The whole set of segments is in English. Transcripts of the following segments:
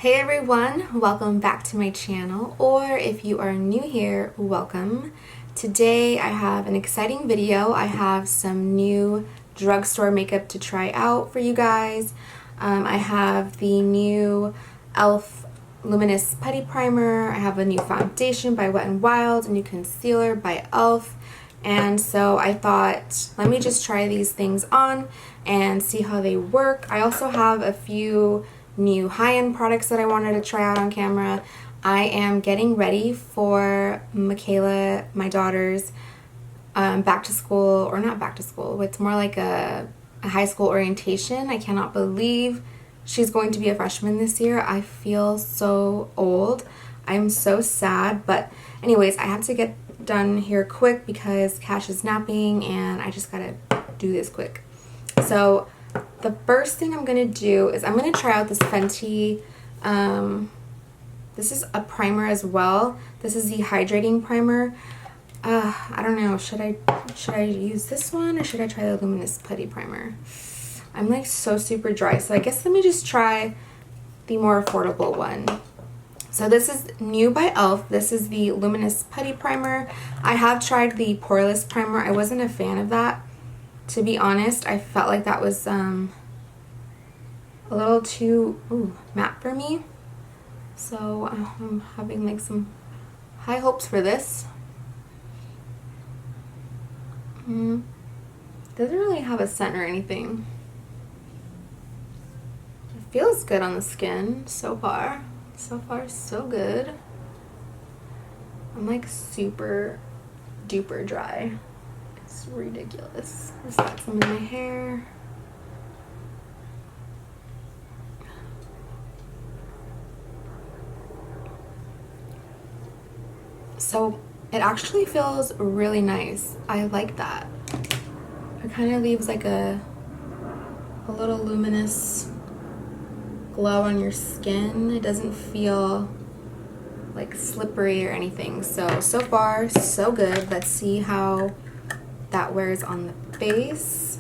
Hey everyone, welcome back to my channel, or if you are new here, welcome. Today I have an exciting video. I have some new drugstore makeup to try out for you guys. I have the new e.l.f. Luminous Putty Primer. I have a new foundation by Wet n Wild, a new concealer by e.l.f. And so I thought, let me just try these things on and see how they work. I also have a few new high-end products that I wanted to try out on camera. I am getting ready for Michaela, my daughter's back to school, or not back to school, it's more like a high school orientation. I cannot believe she's going to be a freshman this year. I feel so old. I'm so sad, but anyways, I have to get done here quick because Kash is napping and I just gotta do this quick. So the first thing I'm going to do is I'm going to try out this Fenty, this is a primer as well. This is the hydrating primer. I don't know, should I use this one or should I try the Luminous Putty Primer? I'm like so super dry, so I guess let me just try the more affordable one. So this is new by e.l.f. This is the Luminous Putty Primer. I have tried the Poreless Primer. I wasn't a fan of that. To be honest, I felt like that was a little too matte for me. So I'm having like some high hopes for this. Doesn't really have a scent or anything. It feels good on the skin so far. So far, so good. I'm like super duper dry. It's ridiculous. Just got some in my hair. So it actually feels really nice. I like that. It kind of leaves like a little luminous glow on your skin. It doesn't feel like slippery or anything. So far, so good. Let's see how that wears on the face.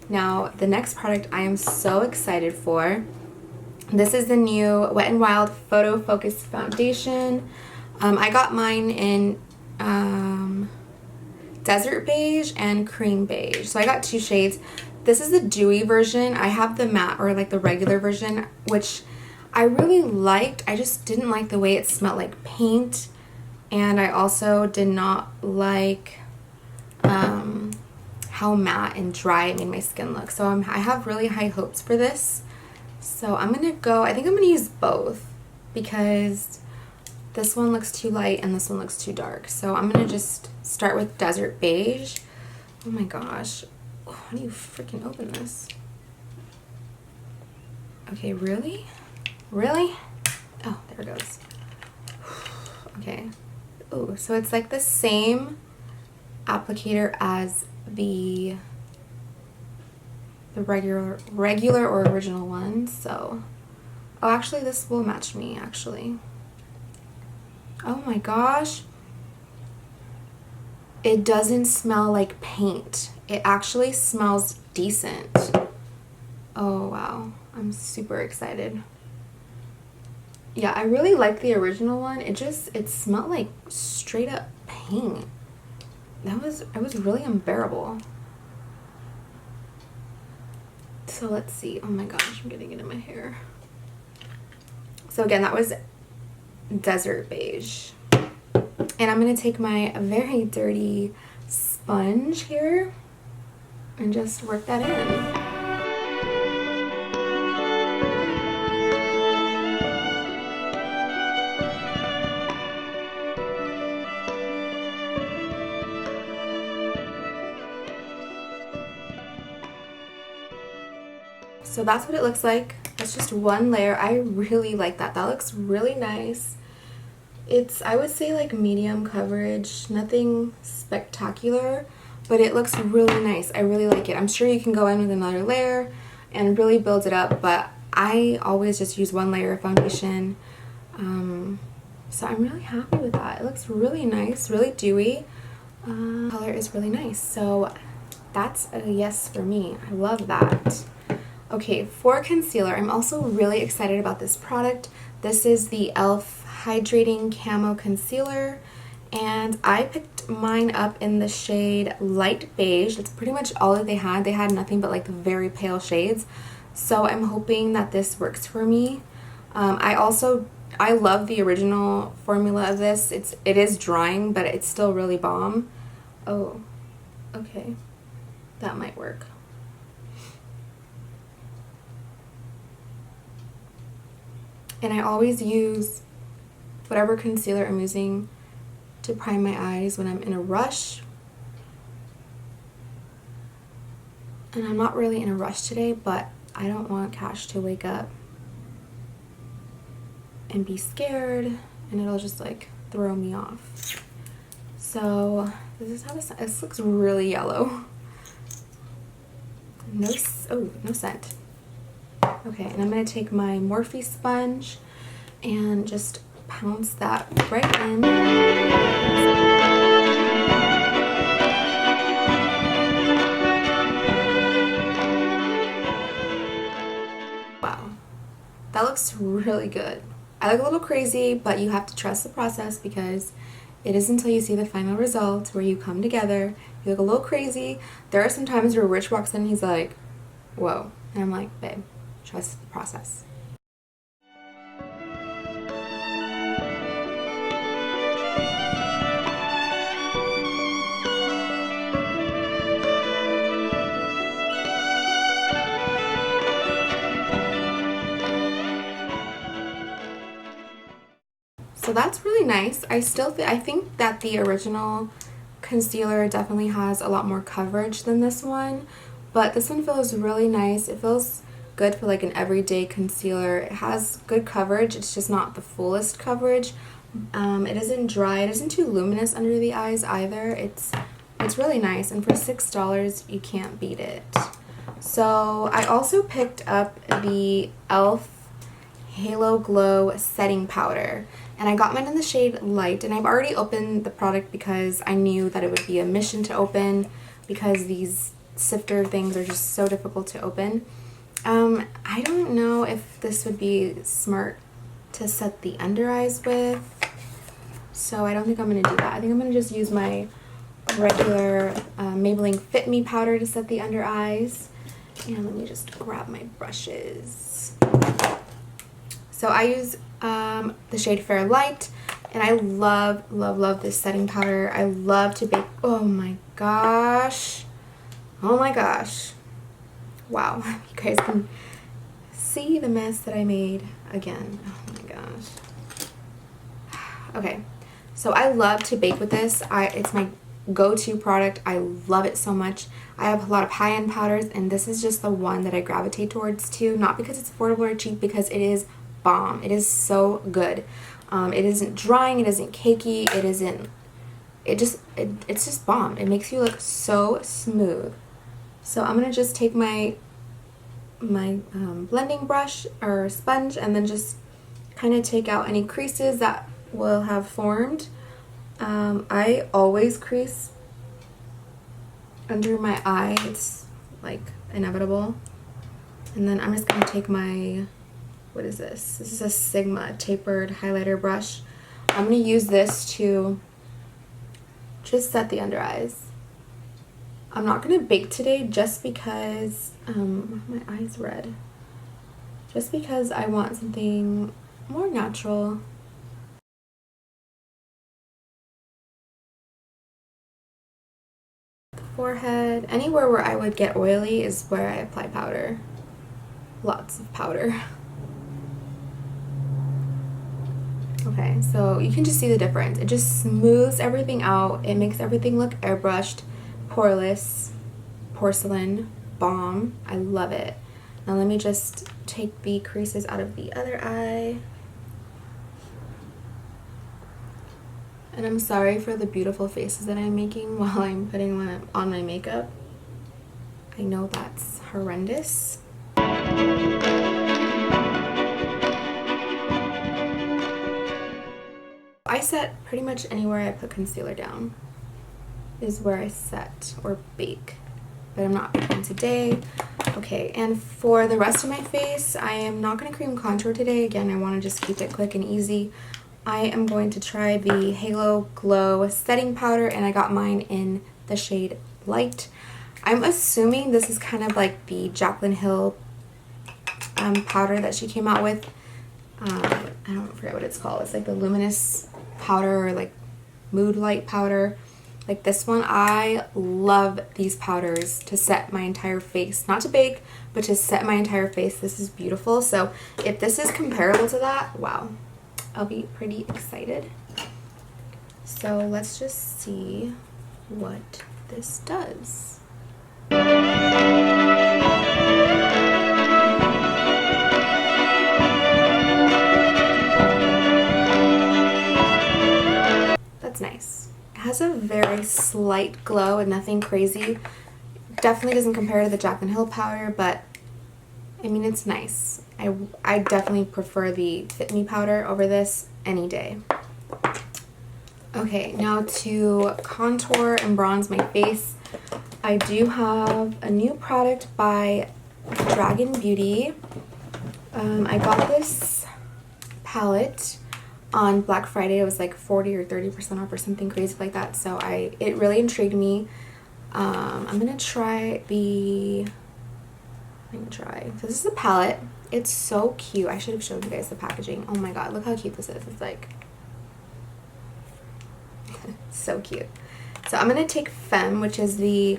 Now, the next product I am so excited for. This is the new Wet n Wild Photo Focus Foundation. I got mine in Desert Beige and Cream Beige. So I got two shades. This is the dewy version. I have the matte or like the regular version, which I really liked. I just didn't like the way it smelled like paint. And I also did not like how matte and dry it made my skin look. So I have really high hopes for this. So I'm gonna go, I think I'm gonna use both because this one looks too light and this one looks too dark. So I'm gonna just start with Desert Beige. Oh my gosh, how do you freaking open this? Okay, really? Really? Oh, there it goes. Okay. Oh, so it's like the same applicator as the regular or original one. So, oh, actually this will match me actually. Oh my gosh. It doesn't smell like paint. It actually smells decent. Oh wow, I'm super excited. Yeah, I really like the original one. It smelled like straight up paint. It was really unbearable. So let's see. Oh my gosh, I'm getting it in my hair. So again, that was Desert Beige. And I'm gonna take my very dirty sponge here and just work that in. So that's what it looks like. That's just one layer. I really like that. That looks really nice. It's, I would say, like medium coverage, nothing spectacular, but it looks really nice. I really like it. I'm sure you can go in with another layer and really build it up, but I always just use one layer of foundation. So I'm really happy with that. It looks really nice, really dewy. Color is really nice. So that's a yes for me. I love that. Okay, for concealer, I'm also really excited about this product. This is the e.l.f. Hydrating Camo Concealer, and I picked mine up in the shade Light Beige. That's pretty much all that they had. They had nothing but like the very pale shades. So I'm hoping that this works for me. I love the original formula of this. It is drying, but it's still really bomb. Oh, okay. That might work. And I always use whatever concealer I'm using to prime my eyes when I'm in a rush. And I'm not really in a rush today, but I don't want Kash to wake up and be scared, and it'll just like throw me off. So this is how this looks really yellow. No scent. Okay, and I'm gonna take my Morphe sponge and just pounce that right in. Wow, that looks really good. I look a little crazy, but you have to trust the process because it is until you see the final result where you come together. You look a little crazy. There are some times where Rich walks in and he's like, whoa. And I'm like, babe, trust the process. So that's really nice. I think that the original concealer definitely has a lot more coverage than this one, but this one feels really nice. It feels good for like an everyday concealer. It has good coverage. It's just not the fullest coverage. It isn't dry. It isn't too luminous under the eyes either. It's really nice, and for $6, you can't beat it. So I also picked up the e.l.f. Halo Glow Setting Powder, and I got mine in the shade Light, and I've already opened the product because I knew that it would be a mission to open because these sifter things are just so difficult to open. I don't know if this would be smart to set the under eyes with, so I don't think I'm going to do that. I think I'm going to just use my regular Maybelline Fit Me powder to set the under eyes. And let me just grab my brushes. So I use the shade Fair Light, and I love, love, love this setting powder. I love to bake. Oh my gosh. Oh my gosh. Wow. You guys can see the mess that I made again. Oh my gosh. Okay. So I love to bake with this. It's my go-to product. I love it so much. I have a lot of high-end powders, and this is just the one that I gravitate towards too. Not because it's affordable or cheap, because it is bomb. It is so good. It isn't drying, it isn't cakey, it's just bomb. It makes you look so smooth. So I'm gonna just take my blending brush or sponge and then just kind of take out any creases that will have formed. I always crease under my eye. It's like inevitable. And then I'm just gonna take my, what is this? This is a Sigma tapered highlighter brush. I'm going to use this to just set the under eyes. I'm not going to bake today just because, my eye's red. Just because I want something more natural. The forehead, anywhere where I would get oily is where I apply powder. Lots of powder. Okay, so you can just see the difference. It just smooths everything out. It makes everything look airbrushed, poreless, porcelain, bomb. I love it. Now let me just take the creases out of the other eye. And I'm sorry for the beautiful faces that I'm making while I'm putting on my makeup. I know that's horrendous. I set pretty much anywhere I put concealer down is where I set or bake, but I'm not baking today. Okay, and for the rest of my face, I am not going to cream contour today. Again, I want to just keep it quick and easy. I am going to try the Halo Glow setting powder, and I got mine in the shade Light. I'm assuming this is kind of like the Jaclyn Hill powder that she came out with. I don't forget what it's called. It's like the Luminous powder, or like Mood Light powder. Like this one, I love these powders to set my entire face. Not to bake, but to set my entire face. This is beautiful. So if this is comparable to that, wow, I'll be pretty excited. So let's just see what this does. That's nice. It has a very slight glow and nothing crazy. Definitely doesn't compare to the Jaclyn Hill powder, but I mean, it's nice. I definitely prefer the Fit Me powder over this any day. Okay, now to contour and bronze my face. I do have a new product by Dragon Beauty. I got this palette on Black Friday. It was like 40 or 30% off or something crazy like that. So it really intrigued me. I'm gonna try the. So this is a palette. It's so cute. I should have shown you guys the packaging. Oh my god, look how cute this is. It's like so cute. So I'm gonna take Femme, which is the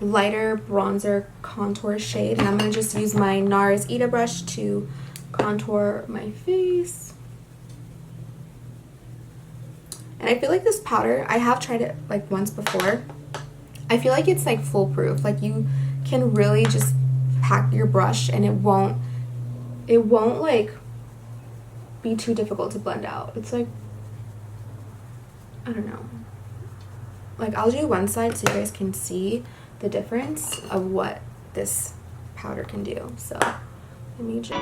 lighter bronzer contour shade, and I'm gonna just use my NARS Ita brush to contour my face. And I feel like this powder, I have tried it like once before. I feel like it's like foolproof. Like you can really just pack your brush and it won't like be too difficult to blend out. It's like, I don't know. Like I'll do one side so you guys can see the difference of what this powder can do. So let me just.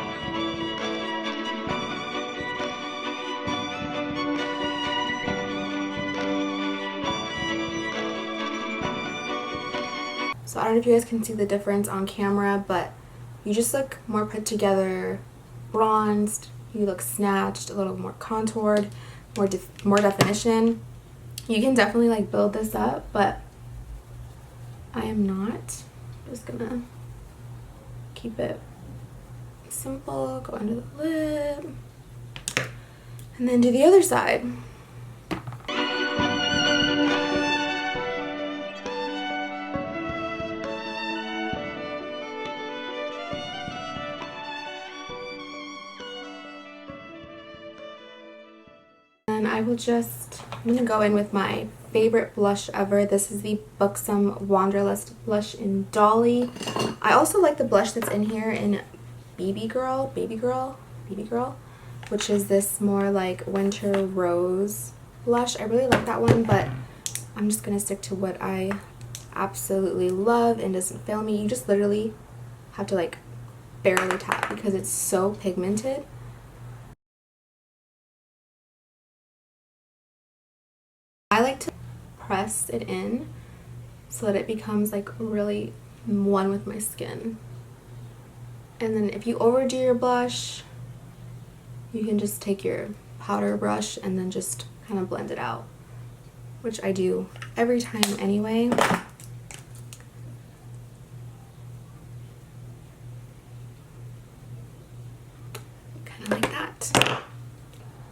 So I don't know if you guys can see the difference on camera, but you just look more put together, bronzed, you look snatched, a little more contoured, more definition. You can definitely like build this up, but I am not. I'm just gonna keep it simple, go under the lip, and then do the other side. And I will just, I'm going to go in with my favorite blush ever. This is the Buxom Wanderlust Blush in Dolly. I also like the blush that's in here in Baby Girl, which is this more like winter rose blush. I really like that one, but I'm just going to stick to what I absolutely love and doesn't fail me. You just literally have to like barely tap because it's so pigmented. I like to press it in so that it becomes like really one with my skin. And then if you overdo your blush, you can just take your powder brush and then just kind of blend it out, which I do every time anyway. Kind of like that.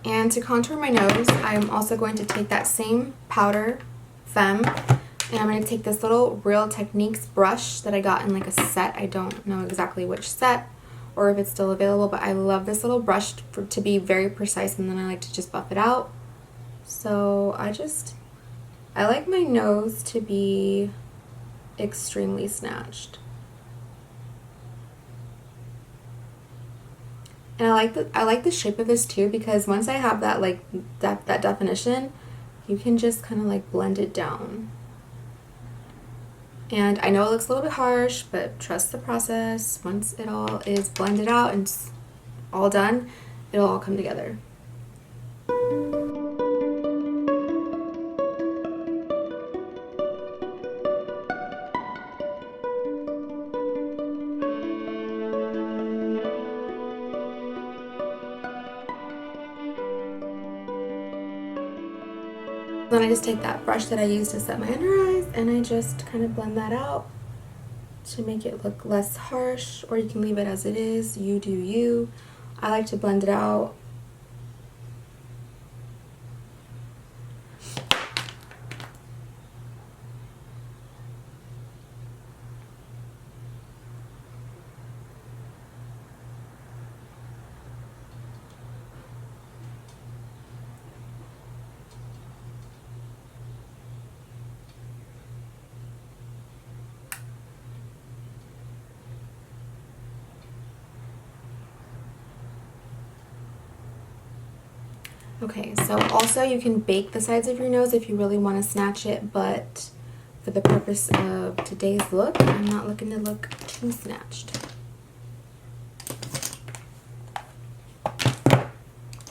And to contour my nose, I'm also going to take that same powder, Femme, and I'm going to take this little Real Techniques brush that I got in like a set. I don't know exactly which set or if it's still available, but I love this little brush to be very precise, and then I like to just buff it out. So I like my nose to be extremely snatched. And I like the shape of this too, because once I have that like that definition, you can just kind of like blend it down. And I know it looks a little bit harsh, but trust the process. Once it all is blended out and it's all done, it'll all come together. Then I just take that brush that I used to set my under eyes and I just kind of blend that out to make it look less harsh, or you can leave it as it is. You do you. I like to blend it out. Okay, so also you can bake the sides of your nose if you really want to snatch it, but for the purpose of today's look, I'm not looking to look too snatched.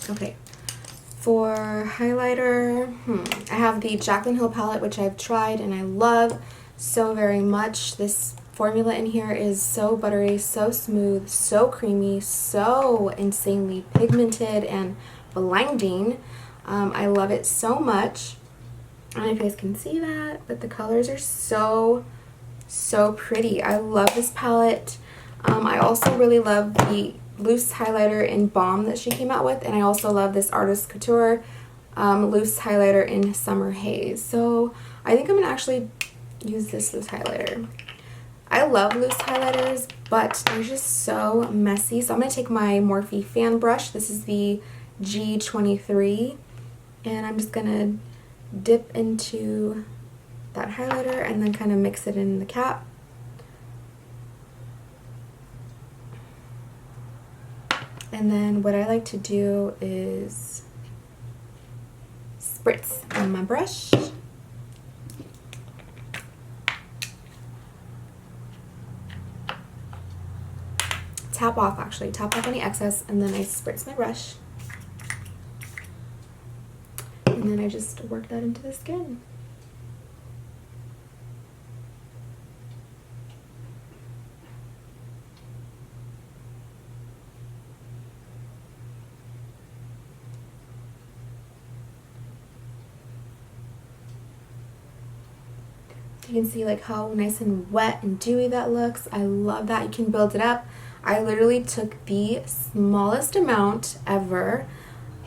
Okay, for highlighter, I have the Jaclyn Hill palette, which I've tried and I love so very much. This formula in here is so buttery, so smooth, so creamy, so insanely pigmented and blinding. I love it so much. I don't know if you guys can see that, but the colors are so pretty. I love this palette. I also really love the loose highlighter in Balm that she came out with, and I also love this Artist Couture loose highlighter in Summer Haze. So I think I'm gonna actually use this loose highlighter. I love loose highlighters, but they're just so messy. So I'm gonna take my Morphe fan brush. This is the G23, and I'm just gonna dip into that highlighter and then kind of mix it in the cap. And then what I like to do is spritz on my brush. Tap off any excess, and then I spritz my brush. And then I just work that into the skin. You can see like how nice and wet and dewy that looks. I love that. You can build it up. I literally took the smallest amount ever,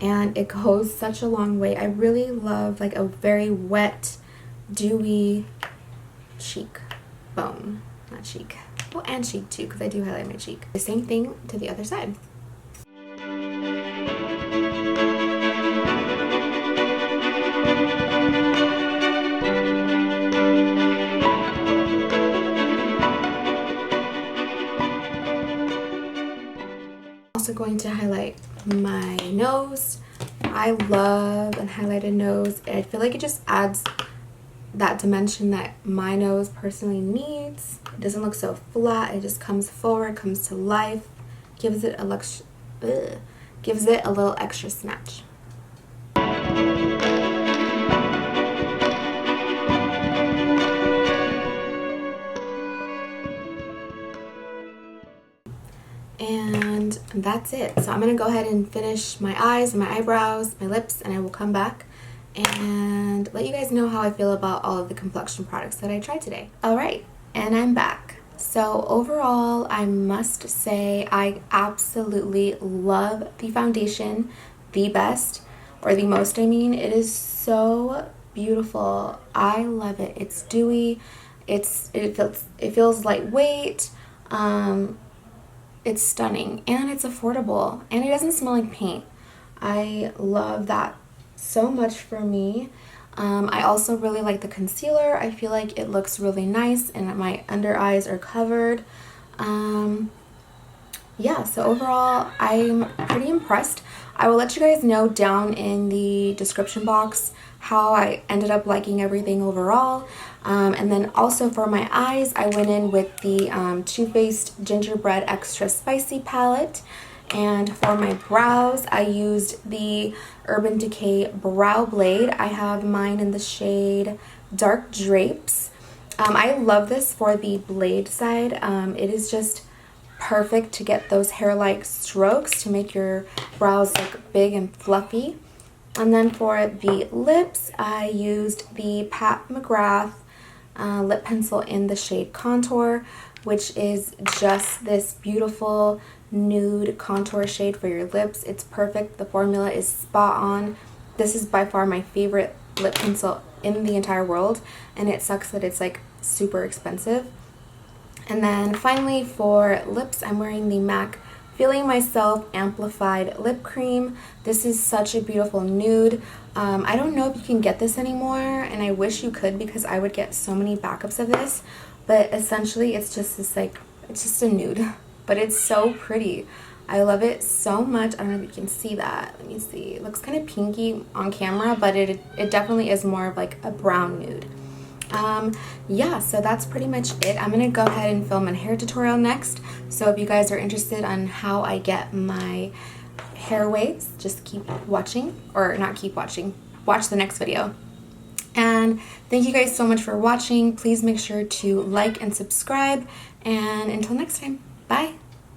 and it goes such a long way. I really love like a very wet, dewy cheek bone. Not cheek. Well, and cheek too, because I do highlight my cheek. The same thing to the other side. Also going to highlight my nose. I love a highlighted nose. I feel like it just adds that dimension that my nose personally needs. It doesn't look so flat. It just comes forward, comes to life, gives it a little extra snatch. And that's it. So I'm gonna go ahead and finish my eyes, my eyebrows, my lips, and I will come back and let you guys know how I feel about all of the complexion products that I tried today. Alright, and I'm back. So overall, I must say I absolutely love the foundation the best, or the most I mean. It is so beautiful. I love it. It's dewy. It feels lightweight. It's stunning, and it's affordable, and it doesn't smell like paint. I love that so much for me. I also really like the concealer. I feel like it looks really nice and my under eyes are covered. Yeah, so overall I'm pretty impressed. I will let you guys know down in the description box how I ended up liking everything overall. And then also for my eyes, I went in with the Too Faced Gingerbread Extra Spicy palette. And for my brows, I used the Urban Decay Brow Blade. I have mine in the shade Dark Drapes. I love this for the blade side. It is just perfect to get those hair-like strokes to make your brows look big and fluffy. And then for the lips, I used the Pat McGrath lip pencil in the shade Contour, which is just this beautiful nude contour shade for your lips. It's perfect. The formula is spot on. This is by far my favorite lip pencil in the entire world, and it sucks that it's like super expensive. And then finally for lips, I'm wearing the MAC Feeling Myself Amplified Lip Cream. This is such a beautiful nude. I don't know if you can get this anymore, and I wish you could because I would get so many backups of this. But essentially it's just this like, it's just a nude, but it's so pretty. I love it so much. I don't know if you can see that. Let me see. It looks kind of pinky on camera, but it definitely is more of like a brown nude. Yeah, so that's pretty much it. I'm gonna go ahead and film a hair tutorial next. So if you guys are interested on how I get my hair waves, just keep watching, or not keep watching, watch the next video. And thank you guys so much for watching. Please make sure to like and subscribe, and until next time, bye.